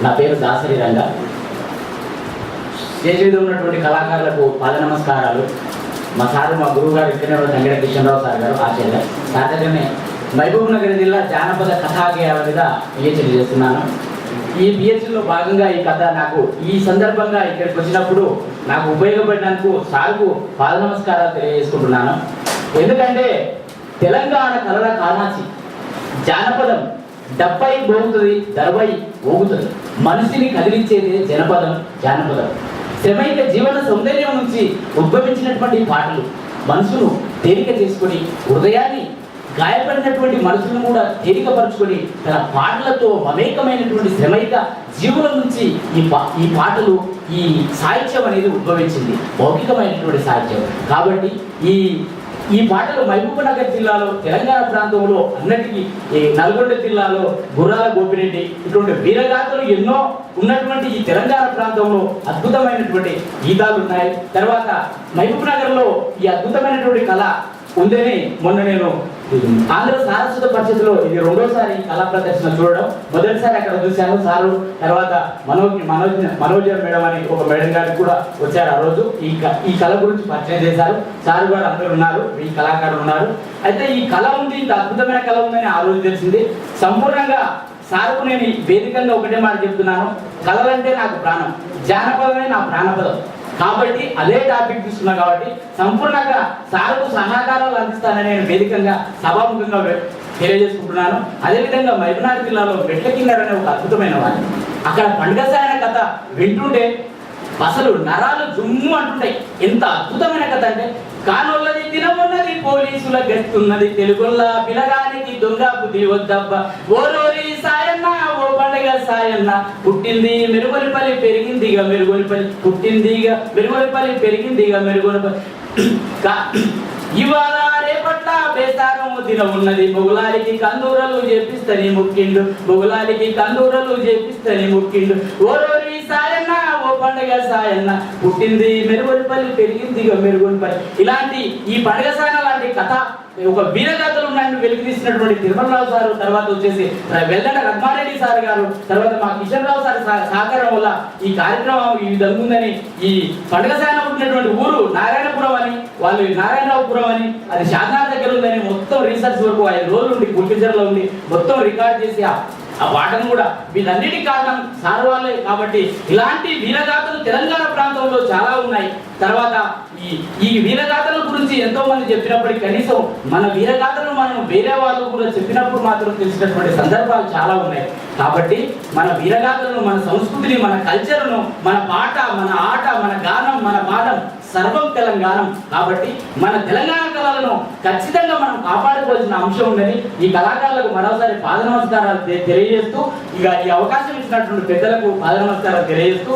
నా పేరు దాసరి రంగ. స్టేజ్ మీద ఉన్నటువంటి కళాకారులకు పాద నమస్కారాలు. మా సారు, మా గురువు గారు ఇక్కడే తంగెడ కిషన్రావు సార్ గారు ఆచార్య. సాధారణమే మహబూబ్ నగర్ జిల్లా జానపద కథాగేయాల మీద పిహెచ్డి చేస్తున్నాను. ఈ పిహెచ్డిలో భాగంగా ఈ కథ నాకు ఈ సందర్భంగా ఇక్కడికి వచ్చినప్పుడు నాకు ఉపయోగపడినందుకు సార్కు పాద నమస్కారాలు తెలియజేసుకుంటున్నాను. ఎందుకంటే తెలంగాణ కళల కానాచి జానపదం డబ్బై మోగుతుంది, దర్వై ఊగుతుంది. మనిషిని కదిలించేది జనపదం, జానపదం. శ్రమైక జీవన సౌందర్యం నుంచి ఉద్భవించినటువంటి పాటలు మనసును తేలిక చేసుకొని, హృదయాన్ని గాయపడినటువంటి మనసులను కూడా తేలికపరుచుకొని తన పాటలతో మమేకమైనటువంటి శ్రమైక జీవుల నుంచి ఈ పాటలు, ఈ సాహిత్యం అనేది ఉద్భవించింది. మౌఖికమైనటువంటి సాహిత్యం. కాబట్టి ఈ పాటలు మహబూబ్ నగర్ జిల్లాలో, తెలంగాణ ప్రాంతంలో అన్నిటికీ, ఈ నల్గొండ జిల్లాలో గుర్రాల గోపిరెడ్డి ఇటువంటి వీరగాథలు ఎన్నో ఉన్నటువంటి ఈ తెలంగాణ ప్రాంతంలో అద్భుతమైనటువంటి గీతాలు ఉన్నాయి. తర్వాత మహబూబ్ నగర్లో ఈ అద్భుతమైనటువంటి కళ ఉందని మొన్న నేను ఆంధ్ర సారస్వత పరిషత్తులో ఇది రెండోసారి కళా ప్రదర్శన చూడడం. మొదటిసారి అక్కడ చూశాను సారు, తర్వాత మనోజ్ మేడం అని ఒక మేడం గారికి కూడా వచ్చారు. ఆ రోజు ఈ కళ గురించి పరిచయం చేశారు. సారు గారు అందరూ ఉన్నారు, ఈ కళాకారులు ఉన్నారు. అయితే ఈ కళ ఉంది, ఇంత అద్భుతమైన కళ ఉందని ఆ రోజు తెలిసింది. సంపూర్ణంగా సారుకు నేను వేదికంగా ఒకటే మాట చెప్తున్నాను, కళలంటే నాకు ప్రాణం, జానపదమే నా ప్రాణపదం. కాబట్టి అదే టాపిక్ తీసుకున్నా కాబట్టి సంపూర్ణంగా సార్కు సహకారాలు అందిస్తానని నేను వేదికంగా సభాముఖంగా తెలియజేసుకుంటున్నాను. అదేవిధంగా మహబూబ్నగర్ జిల్లాలో మెట్ల కిందర్ అనే ఒక అద్భుతమైన వారి అక్కడ పండుగసాయన కథ వింటుంటే అసలు నరాలు జుమ్ము అంటుంటాయి. ఎంత అద్భుతమైన కథ అంటే, కానొల్లది తినమున్నది పోలీసుల గెస్తున్నది, తెలుగుల్లా పిలగానికి దొంగ బుద్ధి వద్దబ్బ, ఓరోరి సాయన్న ఓ పండుగ సాయన్న, పుట్టింది మెరుగునిపల్లి పెరిగిందిగా మెరుగునిపల్లి, పుట్టిందిగా మెరుగునిపల్లి పెరిగిందిగా మెరుగునిపల్లి, ఇవాళ రేపట్ల బేసారం దినమున్నది, మొగులాలికి కందూరలు చేపిస్తని ముక్కిండు, మొగులాలికి కందూరలు చేపిస్తని ముక్కిండు, ఓరోరి సాయన్న ఓ పండుగ సాయన్న, పుట్టింది మెరుగునిపల్లి పెరిగిందిగా మెరుగునిపల్లి. ఇలాంటి ఈ పండుగ సాయన లాంటి కథ ఒక వీరగాథలు ఉన్నాయని వెలికితీసినటువంటి తిరుమలరావు సారు, తర్వాత వచ్చేసి వెల్లండ రత్మారెడ్డి సార్ గారు, తర్వాత మా కిషన్ రావు సార్ సహకారం వల్ల ఈ కార్యక్రమం ఈ విధంగా ఉందని, ఈ పండుగ సాయన పుట్టినటువంటి ఊరు నారాయణపురం అని, వాళ్ళు నారాయణరావుపురం అని, అది షాద్నగర్ దగ్గర ఉందని మొత్తం రీసెర్చ్ వరకు 5 రోజులు ఉండి గుల్పిజర్లో ఉండి మొత్తం రికార్డ్ చేసి ఆ పాటను కూడా వీళ్ళన్నిటికీ కారణం సార్ వాళ్ళే. కాబట్టి ఇలాంటి వీరగాథలు తెలంగాణ ప్రాంతంలో చాలా ఉన్నాయి. తర్వాత ఈ వీరగాథల గురించి ఎంతో మంది చెప్పినప్పటికీ కనీసం మన వీరగాథలను మనం వేరే వాళ్ళు కూడా చెప్పినప్పుడు మాత్రం తెలిసినటువంటి సందర్భాలు చాలా ఉన్నాయి. కాబట్టి మన వీరగాథలను, మన సంస్కృతిని, మన కల్చర్ను, మన పాట, మన ఆట, మన గానం, మన పాఠం సర్వం తెలంగాణం. కాబట్టి మన తెలంగాణ కళలను ఖచ్చితంగా మనం కాపాడుకోవాల్సిన అంశం ఉందని ఈ కళాకారులకు మరోసారి పాద నమస్కారాలు తెలియజేస్తూ, ఇక ఈ అవకాశం ఇచ్చినటువంటి పెద్దలకు పాద నమస్కారాలు తెలియజేస్తూ